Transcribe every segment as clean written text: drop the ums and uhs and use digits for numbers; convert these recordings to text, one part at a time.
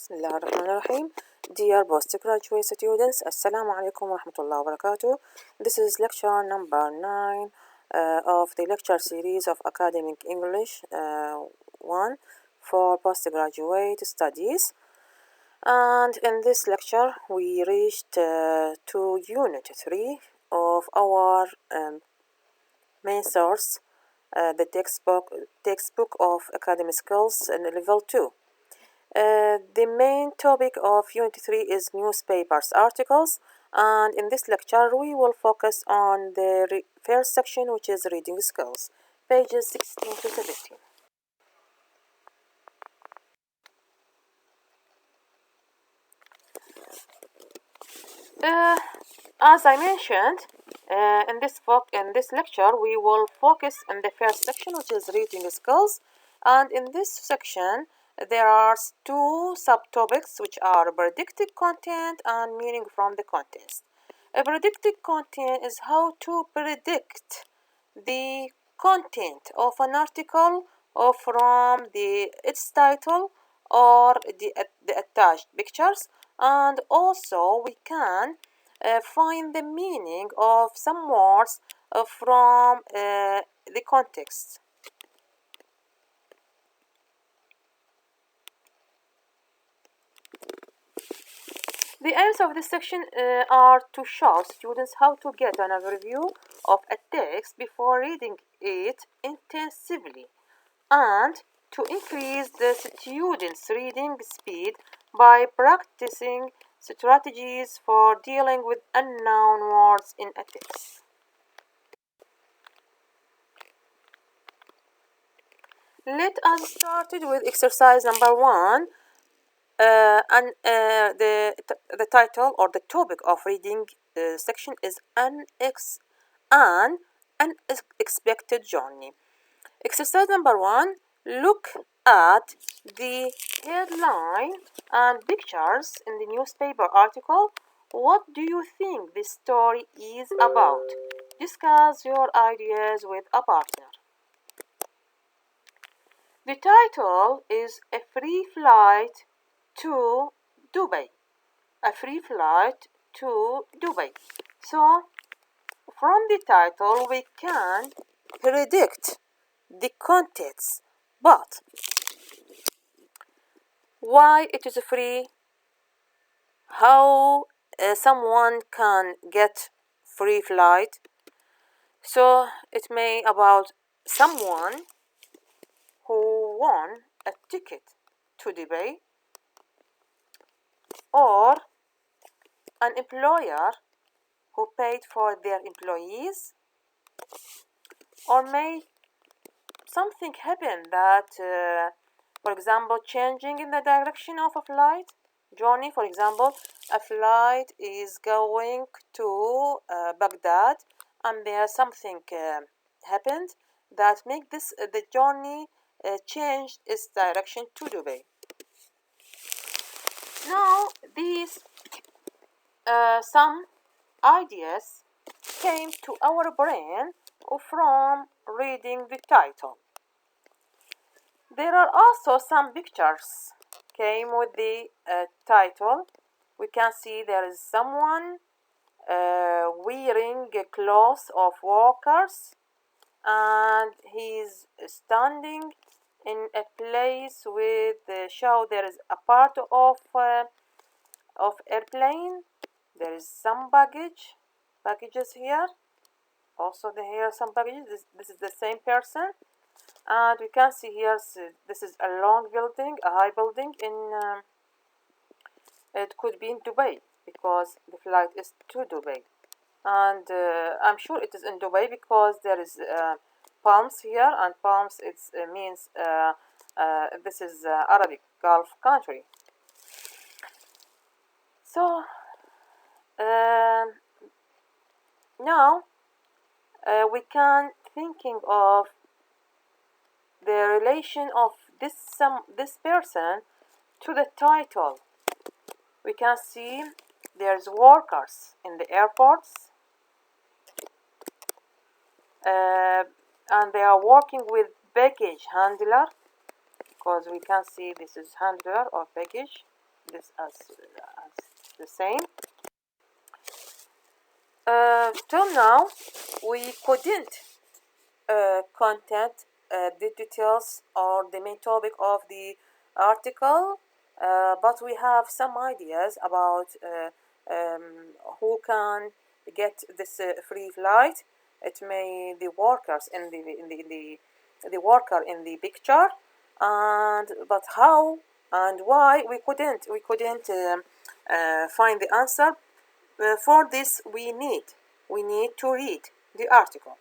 Bismillahirrahmanirrahim. Dear postgraduate students, Assalamu alaikum wa rahmatullahi wa barakatuh. This is lecture number 9 of the lecture series of Academic English 1 for postgraduate studies. And in this lecture, we reached to Unit 3 of our main source, the textbook of academic skills in level 2. The main topic of Unit 3 is newspapers articles, and in this lecture we will focus on the first section, which is reading skills, pages 16 to 17. As I mentioned, in this lecture we will focus on the first section, which is reading skills, and in this section there are two subtopics, which are predicted content and meaning from the context. A predicted content is how to predict the content of an article or from its title or the attached pictures, and also we can find the meaning of some words from the context. The aims of this section are to show students how to get an overview of a text before reading it intensively, and to increase the students' reading speed by practicing strategies for dealing with unknown words in a text. Let us start with exercise number 1. The title or the topic of reading section is an unexpected journey. Exercise number 1. Look at the headline and pictures in the newspaper article. What do you think this story is about? Discuss your ideas with a partner. The title is A Free Flight to Dubai. A free flight to Dubai. So, from the title we can predict the contents, but why it is free, how someone can get free flight. So it may about someone who won a ticket to Dubai, or an employer who paid for their employees, or may something happen that for example, changing in the direction of a flight journey. For example, a flight is going to Baghdad, and there something happened that make this the journey change its direction to Dubai. Now, these some ideas came to our brain from reading the title. There are also some pictures came with the title. We can see there is someone wearing clothes of workers, and he's standing in a place with show there is a part of airplane. There is some packages here. Also here are some packages. This is the same person. And we can see here, this is a long building, a high building it could be in Dubai, because the flight is to Dubai. And I'm sure it is in Dubai because there is palms here, and palms means this is Arabic Gulf country. So now we can thinking of the relation of this person to the title. We can see there's workers in the airports, and they are working with baggage handler, because we can see this is handler of baggage, this as the same. Till now, we couldn't content the details or the main topic of the article, but we have some ideas about who can get this free flight. It may the workers in the worker in the picture, and but how and why we couldn't find the answer. For this we need to read the article.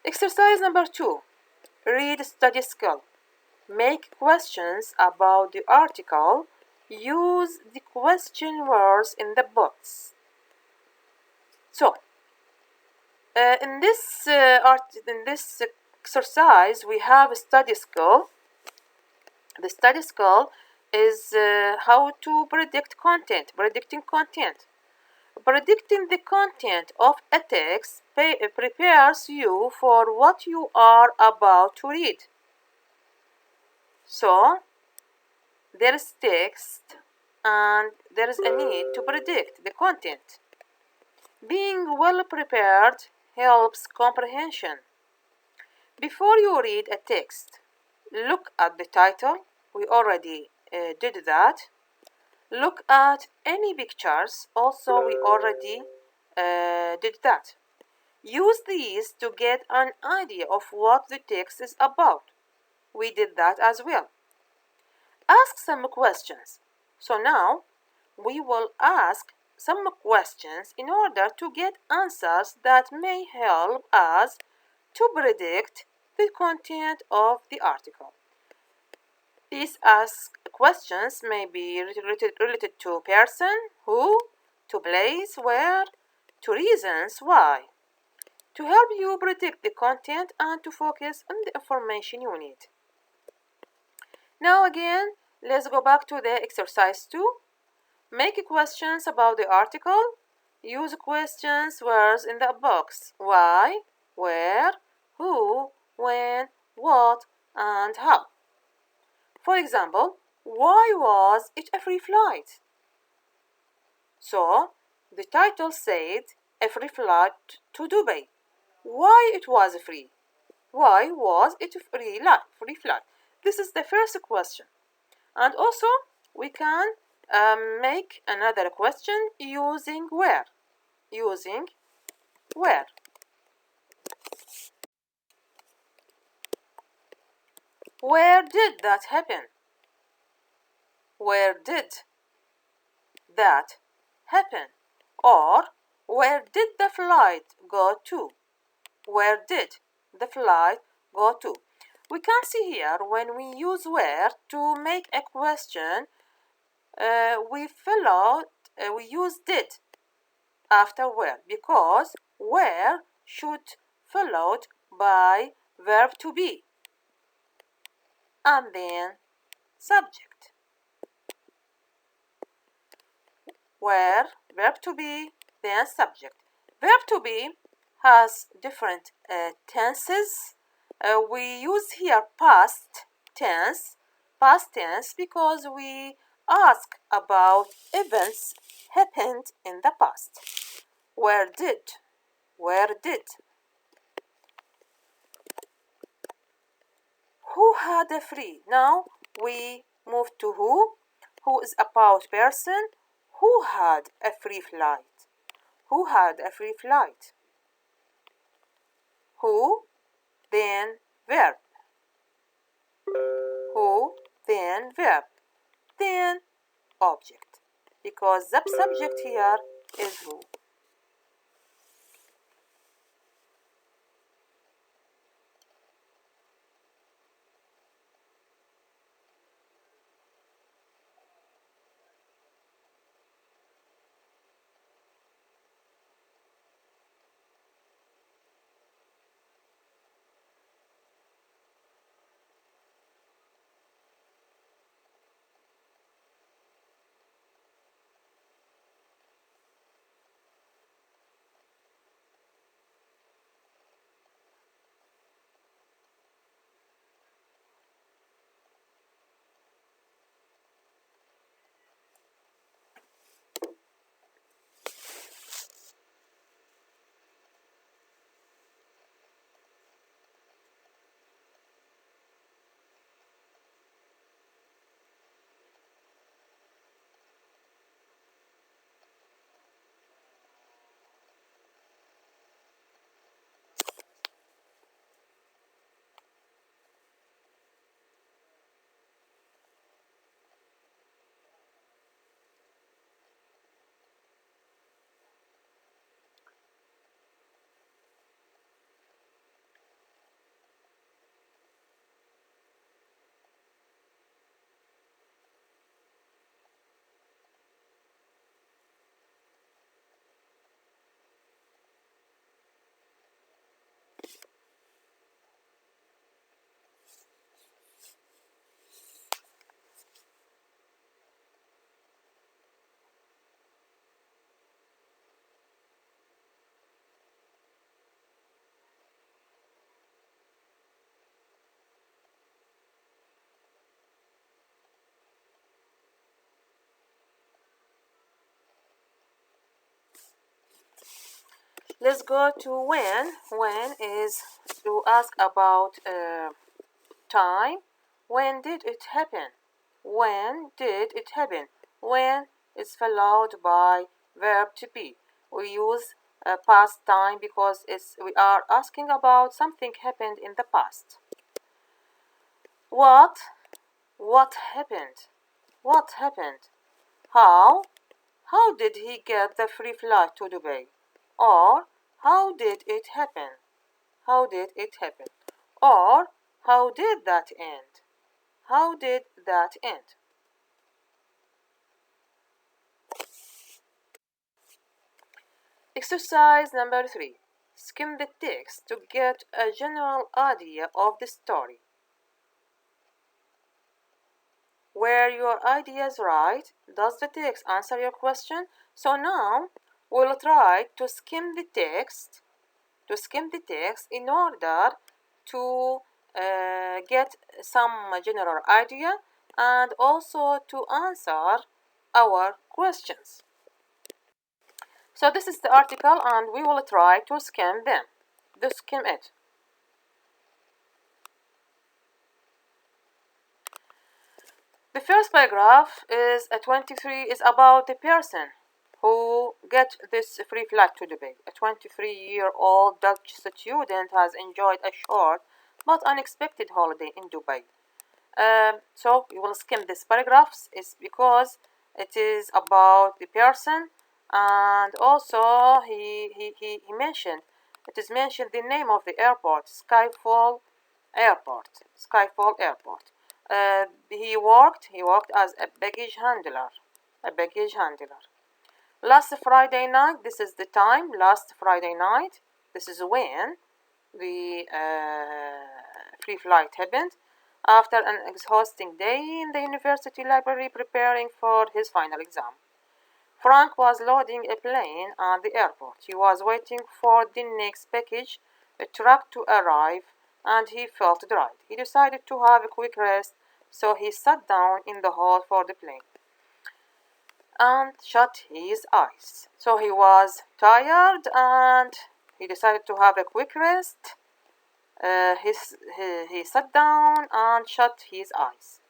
Exercise number 2. Read study skill. Make questions about the article. Use the question words in the box. So, in this exercise, we have a study skill. The study skill is how to predict content, predicting content. Predicting the content of a text prepares you for what you are about to read. So, there is text and there is a need to predict the content. Being well prepared helps comprehension. Before you read a text, look at the title. We already did that. Look at any pictures. Also, we already did that. Use these to get an idea of what the text is about. We did that as well. Ask some questions. So now we will ask some questions in order to get answers that may help us to predict the content of the article. These asked questions may be related to person, who, to place, where, to reasons, why, to help you predict the content and to focus on the information you need. Now again, let's go back to the exercise 2. Make questions about the article. Use questions words in the box. Why, where, who, when, what, and how. For example, why was it a free flight? So, the title said a free flight to Dubai. Why it was free? Why was it a free flight? This is the first question. And also, we can make another question using where. Using where. Where did that happen? Where did that happen? Or where did the flight go to? Where did the flight go to? We can see here when we use where to make a question, we use did after where, because where should followed by verb to be and then subject. Where, verb to be, then subject. Verb to be has different tenses. We use here past tense because we ask about events happened in the past. Where did. Who had a free? Now we move to who is about person. Who had a free flight? Who had a free flight? Who, then verb. Who, then verb. Then object. Because the subject here is who. Let's go to when. When is to ask about time. When did it happen? When did it happen? When is followed by verb to be. We use past time because we are asking about something happened in the past. What? What happened? What happened? How? How did he get the free flight to Dubai? Or how did it happen? How did it happen? Or how did that end? How did that end? Exercise number 3. Skim the text to get a general idea of the story. Were your ideas right? Does the text answer your question? So now we'll try to skim the text in order to get some general idea and also to answer our questions. So this is the article and we will try to skim it. The first paragraph is 23 is about the person who get this free flight to Dubai. A 23-year-old Dutch student has enjoyed a short but unexpected holiday in Dubai. So you will skim these paragraphs is because it is about the person and also he mentioned the name of the airport, Skyfall Airport. He worked as a baggage handler. Last Friday night, this is the time. Last Friday night, this is when the free flight happened. After an exhausting day in the university library preparing for his final exam, Frank was loading a plane at the airport. He was waiting for the next package, a truck to arrive, and he felt dry. He decided to have a quick rest, so he sat down in the hall for the plane and shut his eyes. So he was tired and he decided to have a quick rest. He sat down and shut his eyes.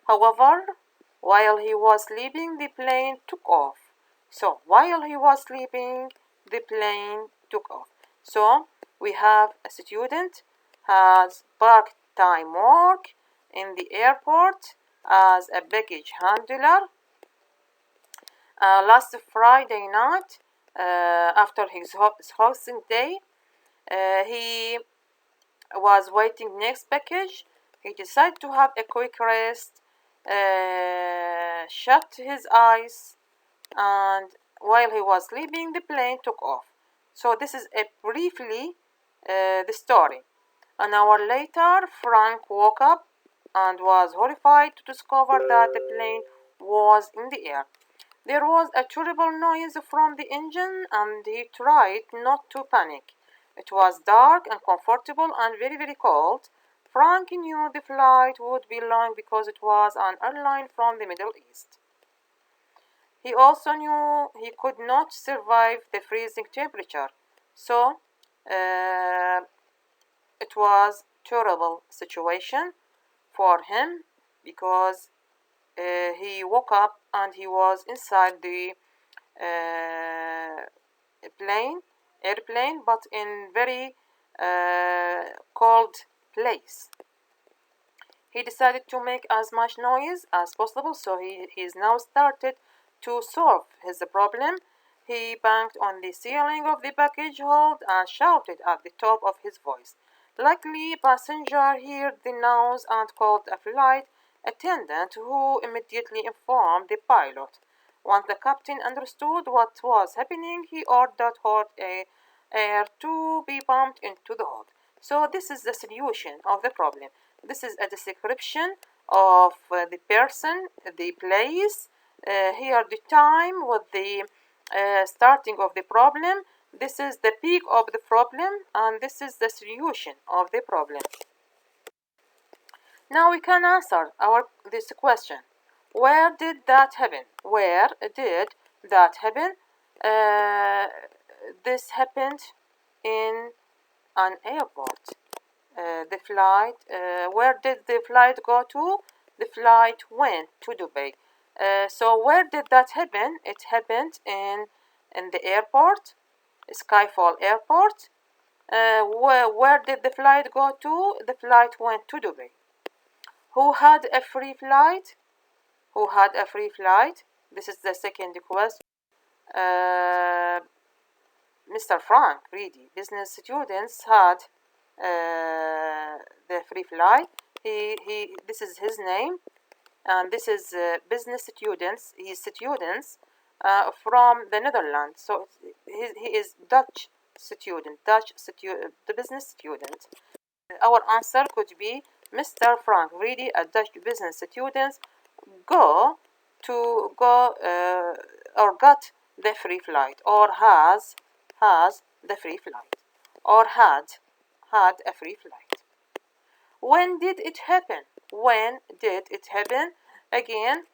However, while he was sleeping, the plane took off. So we have a student has part-time work in the airport as a baggage handler. Last Friday night, after his hosting day, he was waiting next package. He decided to have a quick rest, shut his eyes, and while he was sleeping, the plane took off. So this is briefly the story. An hour later, Frank woke up and was horrified to discover that the plane was in the air. There was a terrible noise from the engine and he tried not to panic. It was dark, uncomfortable, and very, very cold. Frank knew the flight would be long because it was an airline from the Middle East. He also knew he could not survive the freezing temperature. So, it was a terrible situation for him because he woke up and he was inside the airplane, but in very cold place. He decided to make as much noise as possible, so he's now started to solve his problem. He banged on the ceiling of the baggage hold and shouted at the top of his voice. Luckily, passenger heard the noise and called a flight attendant who immediately informed the pilot. Once the captain understood what was happening, he ordered hot air to be pumped into the hold. So this is the solution of the problem. This is a description of the person, the place, here the time with the starting of the problem. This is the peak of the problem and this is the solution of the problem. Now we can answer this question. Where did that happen? Where did that happen? this happened in an airport. The flight, where did the flight go to? The flight went to Dubai. So where did that happen? It happened in the airport, Skyfall Airport. Where did the flight go to? The flight went to Dubai. Who had a free flight? Who had a free flight? This is the second question. Mr. Frank Reedy. Business students had the free flight. This is his name, and this is business students. He's students from the Netherlands. So he is Dutch student, the business student. Our answer could be Mr. Frank Reedy, a Dutch business student, go or got the free flight, or has the free flight, or had a free flight. When did it happen? When did it happen? Again,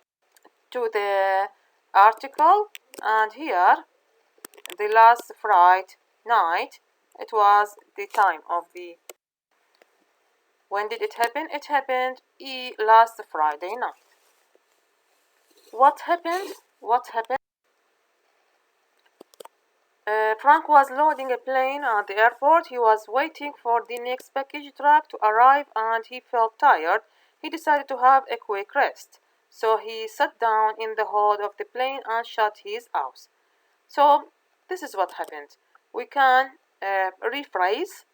to the article, and here the last Friday night, it was the time of the. When did it happen? It happened last Friday night. What happened? What happened? Frank was loading a plane at the airport. He was waiting for the next baggage truck to arrive, and he felt tired. He decided to have a quick rest. So he sat down in the hold of the plane and shut his eyes. So this is what happened. We can rephrase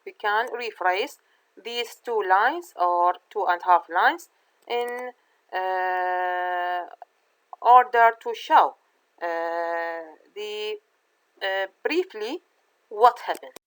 these two lines, or 2.5 lines, in order to show briefly what happened.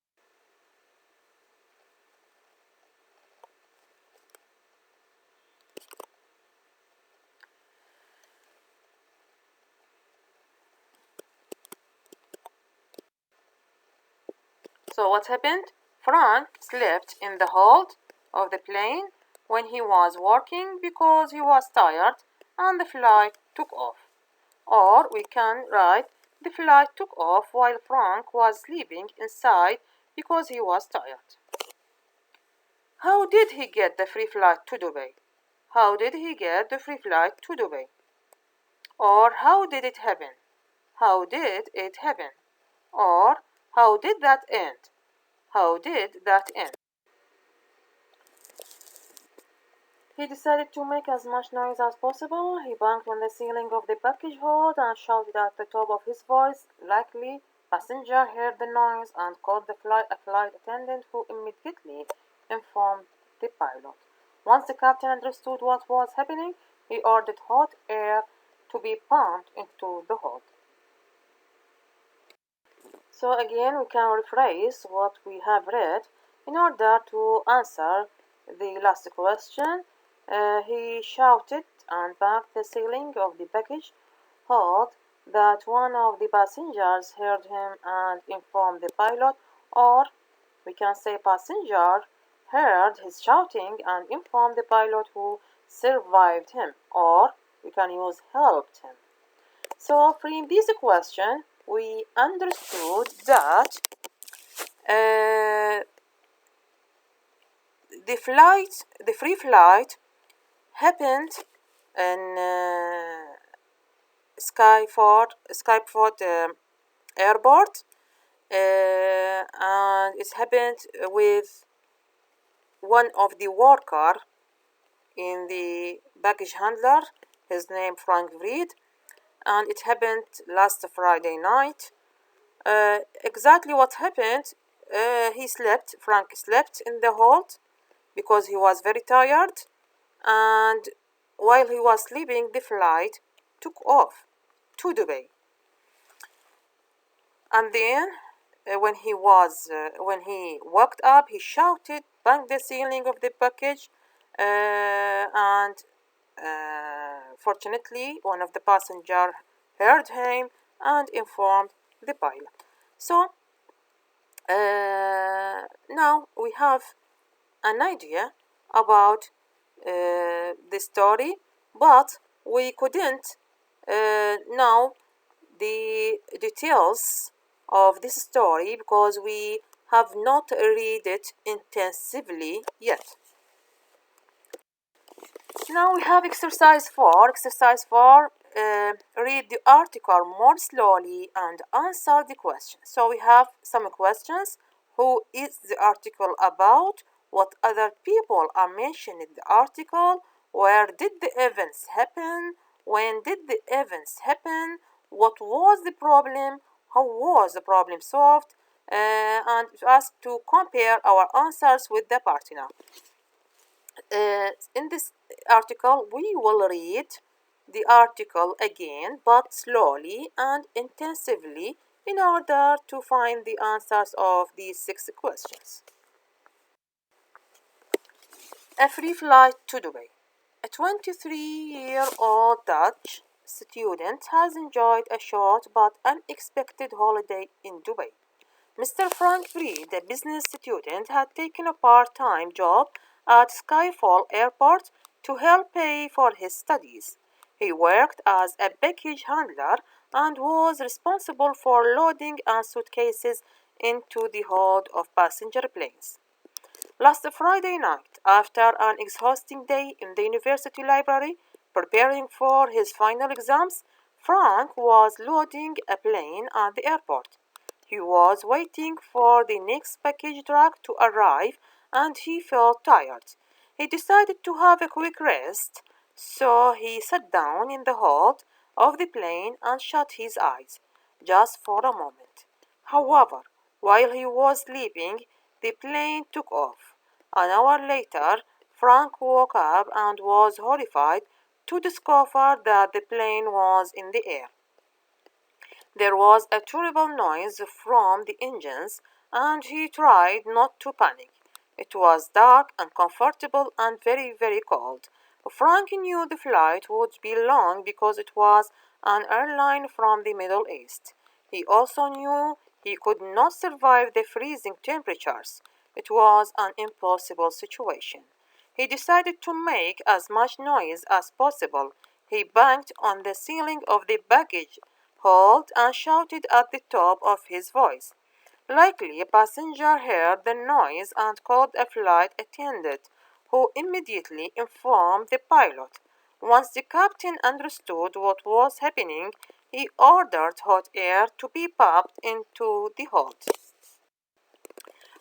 So what happened? Frank slept in the hold of the plane when he was working because he was tired, and the flight took off. Or we can write, the flight took off while Frank was sleeping inside because he was tired. How did he get the free flight to Dubai? How did he get the free flight to Dubai? Or how did it happen? How did it happen? Or how did that end? How did that end? He decided to make as much noise as possible. He banged on the ceiling of the package hold and shouted at the top of his voice. Likely, passenger heard the noise and called a flight attendant, who immediately informed the pilot. Once the captain understood what was happening, he ordered hot air to be pumped into the hold. So again, we can rephrase what we have read in order to answer the last question. He shouted and banged the ceiling of the baggage hold that one of the passengers heard him and informed the pilot, or we can say passenger heard his shouting and informed the pilot, who survived him, or we can use helped him. So from this question, we understood that the free flight happened in Skyport airport, and it happened with one of the worker in the baggage handler. His name Frank Reed, and it happened last Friday night. Exactly what happened? Frank slept in the hold because he was very tired, and while he was sleeping, the flight took off to Dubai. And then, when he woke up, he shouted, banged the ceiling of the package, and fortunately, one of the passengers heard him and informed the pilot. So now we have an idea about the story, but we couldn't know the details of this story because we have not read it intensively yet. Now we have exercise 4. Exercise 4, read the article more slowly and answer the question. So we have some questions. Who is the article about? What other people are mentioned in the article? Where did the events happen? When did the events happen? What was the problem? How was the problem solved? And ask to compare our answers with the partner. In this article, we will read the article again, but slowly and intensively in order to find the answers of these 6 questions. A free flight to Dubai. A 23-year-old Dutch student has enjoyed a short but unexpected holiday in Dubai. Mr. Frank Reed, a business student, had taken a part-time job at Skyfall Airport to help pay for his studies. He worked as a baggage handler and was responsible for loading suitcases into the hold of passenger planes. Last Friday night, after an exhausting day in the university library preparing for his final exams, Frank was loading a plane at the airport. He was waiting for the next package truck to arrive and he felt tired. He decided to have a quick rest, so he sat down in the hold of the plane and shut his eyes, just for a moment. However, while he was sleeping, the plane took off. An hour later, Frank woke up and was horrified to discover that the plane was in the air. There was a terrible noise from the engines, and he tried not to panic. It was dark, uncomfortable, and very, very cold. Frank knew the flight would be long because it was an airline from the Middle East. He also knew he could not survive the freezing temperatures. It was an impossible situation. He decided to make as much noise as possible. He banged on the ceiling of the baggage hold and shouted at the top of his voice. Likely a passenger heard the noise and called a flight attendant, who immediately informed the pilot. Once the captain understood what was happening, he ordered hot air to be pumped into the hold.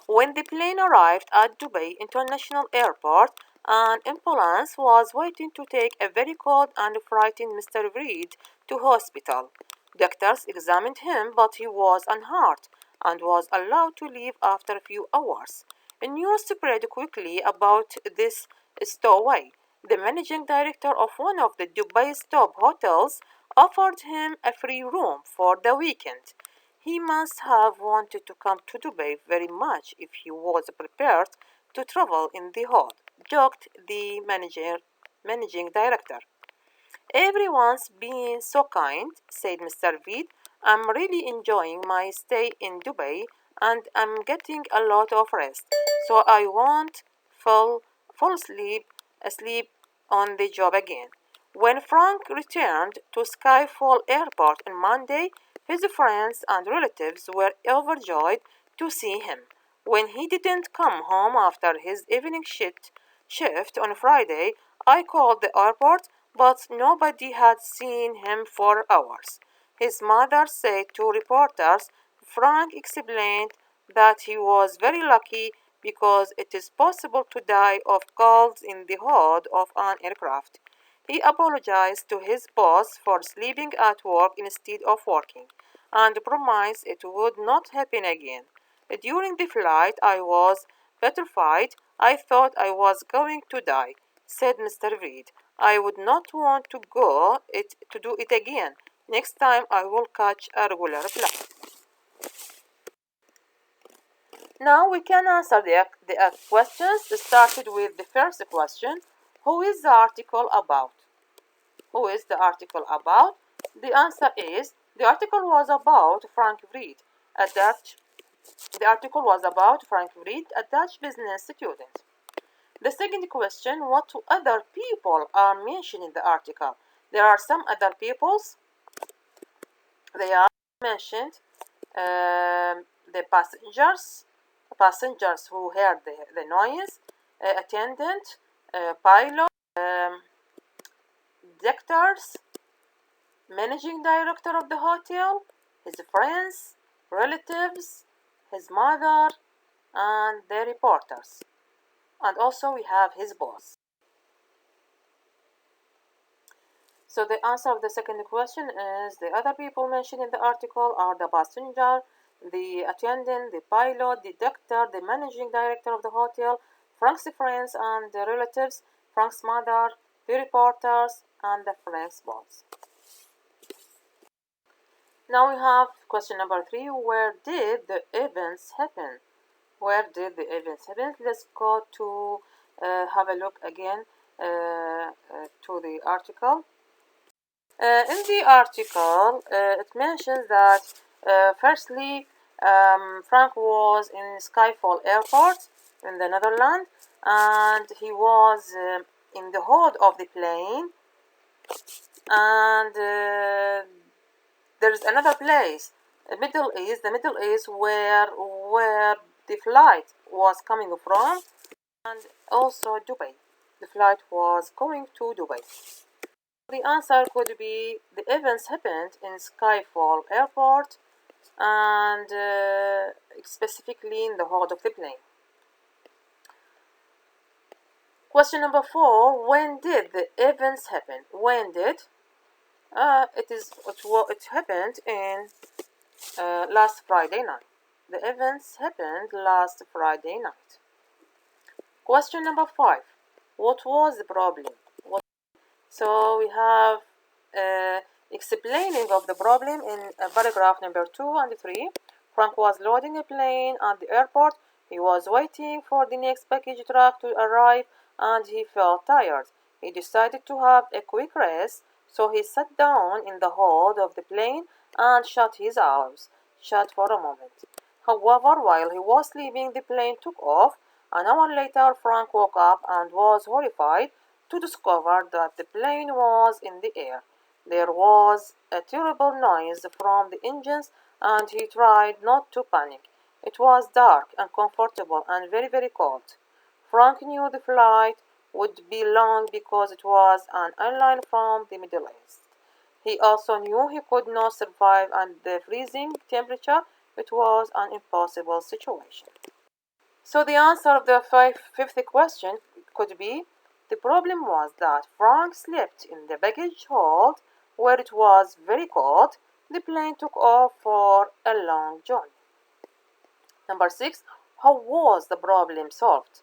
When the plane arrived at Dubai International Airport, an ambulance was waiting to take a very cold and frightened Mr. Reed to hospital. Doctors examined him, but he was unhurt and was allowed to leave after a few hours. News spread quickly about this stowaway. The managing director of one of the Dubai's top hotels offered him a free room for the weekend. He must have wanted to come to Dubai very much if he was prepared to travel in the hall, joked the managing director. Everyone's been so kind, said Mr. Reed. I'm really enjoying my stay in Dubai and I'm getting a lot of rest, so I won't fall asleep on the job again. When Frank returned to Skyfall Airport on Monday, his friends and relatives were overjoyed to see him. When he didn't come home after his evening shift on Friday, I called the airport, but nobody had seen him for hours. His mother said to reporters. Frank explained that he was very lucky because it is possible to die of colds in the hold of an aircraft. He apologized to his boss for sleeping at work instead of working and promised it would not happen again. During the flight, I was petrified. I thought I was going to die, said Mr. Reed. I would not want to do it again. Next time I will catch a regular flight. Now we can answer the questions. Started with the first question. Who is the article about? Who is the article about? The answer is the article was about Frank Reed, a Dutch. The article was about Frank Reed, a Dutch business student. The second question: what other people are mentioned in the article? There are some other peoples. They are mentioned. the passengers who heard the noise, attendant, pilot, doctors, managing director of the hotel, his friends, relatives, his mother, and the reporters. And also we have his boss. So the answer of the second question is the other people mentioned in the article are the passenger, the attendant, the pilot, the doctor, the managing director of the hotel, Frank's friends and the relatives, Frank's mother, the reporters, and the Frank's boss. Now we have question number 3. Where did the events happen? Where did the events happen? Let's go to have a look again to the article. In the article, it mentions that firstly, Frank was in Schiphol Airport in the Netherlands, and he was in the hold of the plane, and there's another place, the Middle East where the flight was coming from, and also Dubai. The flight was going to Dubai. The answer could be the events happened in Schiphol Airport and specifically in the hold of the plane. Question number 4. When did the events happen? When did? It happened in last Friday night. The events happened last Friday night. Question number 5. What was the problem? So we have explaining of the problem in paragraph number 2 and 3. Frank was loading a plane at the airport. He was waiting for the next baggage truck to arrive and he felt tired. He decided to have a quick rest, so he sat down in the hold of the plane and shut his eyes shut for a moment. However, while he was sleeping, the plane took off. An hour later, Frank woke up and was horrified to discover that the plane was in the air. There was a terrible noise from the engines and he tried not to panic. It was dark, uncomfortable, and very, very cold. Frank knew the flight would be long because it was an airline from the Middle East. He also knew he could not survive at the freezing temperature. It was an impossible situation. So the answer of the fifth question could be the problem was that Frank slept in the baggage hold where it was very cold. The plane took off for a long journey. Number 6. How was the problem solved?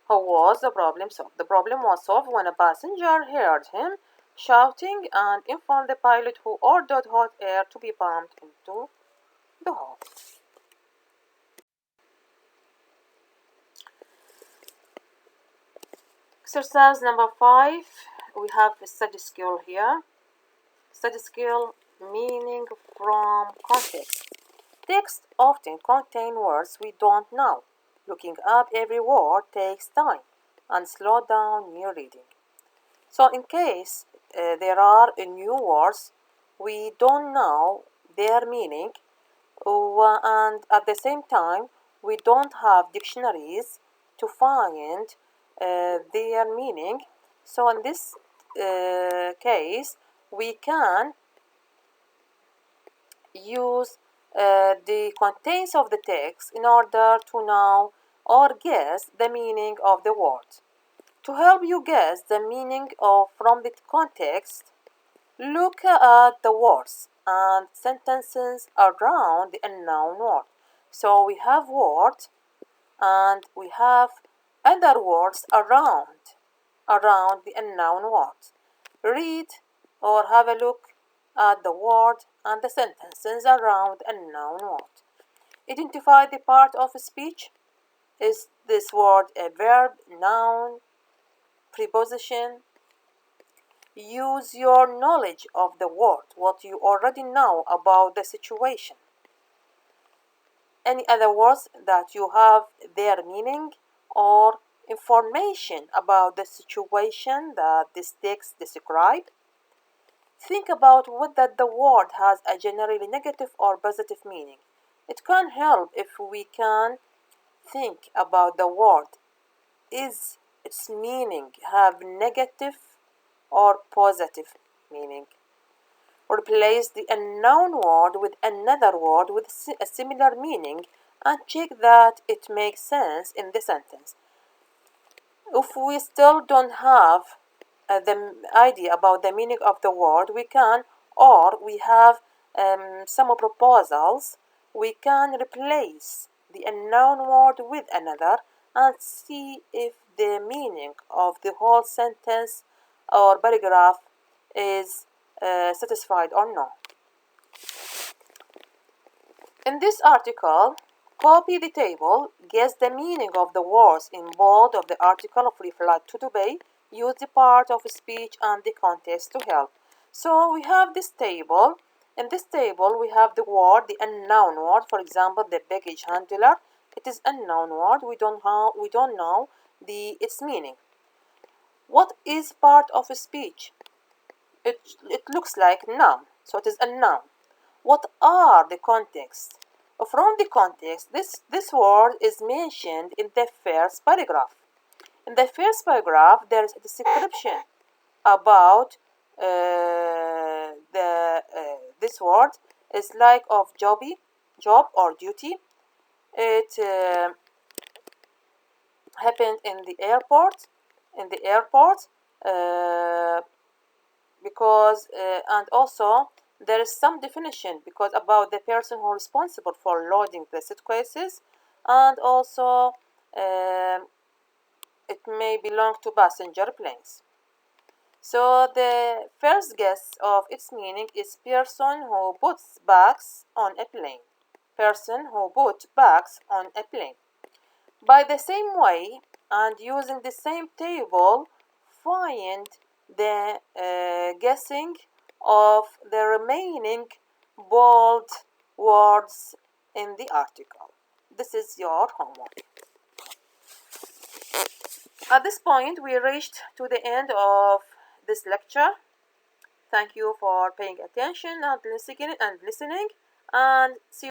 How was the problem solved? The problem was solved when a passenger heard him shouting and informed the pilot, who ordered hot air to be pumped into the hole. Exercise number 5, we have a study skill here. Study skill, meaning from context. Text often contain words we don't know. Looking up every word takes time and slow down your reading. So in case there are new words, we don't know their meaning, and at the same time we don't have dictionaries to find their meaning. So in this case we can use the contents of the text in order to know or guess the meaning of the word. To help you guess the meaning from the context, look at the words and sentences around the unknown word. So we have words and we have other words around the unknown word. Read or have a look at the word and the sentences around the unknown word. Identify the part of a speech. Is this word a verb, noun, preposition? Use your knowledge of the word, what you already know about the situation. Any other words that you have their meaning or information about the situation that this text describes. Think about whether the word has a generally negative or positive meaning. It can help if we can think about the word. Is its meaning have negative or positive meaning? Replace the unknown word with another word with a similar meaning and check that it makes sense in the sentence. If we still don't have the idea about the meaning of the word, we can, or we have some proposals, we can replace the unknown word with another and see if the meaning of the whole sentence or paragraph is satisfied or not. In this article, copy the table, guess the meaning of the words in bold of the article, reply to obey, use the part of speech and the context to help. So we have this table. In this table, we have the word, the unknown word. For example, the baggage handler. It is unknown word. We don't know its meaning. What is part of a speech? It looks like noun, so it is a noun. What are the contexts? From the context, this word is mentioned in the first paragraph. In the first paragraph, there is a description about this word. It's like of job or duty. It happened in the airport. Uh, because and also there is some definition because about the person who is responsible for loading the suitcases, and also it may belong to passenger planes. So the first guess of its meaning is person who puts bags on a plane. Person who put bags on a plane. By the same way and using the same table, find the guessing of the remaining bold words in the article. This is your homework. At this point, we reached to the end of this lecture. Thank you for paying attention and listening, and see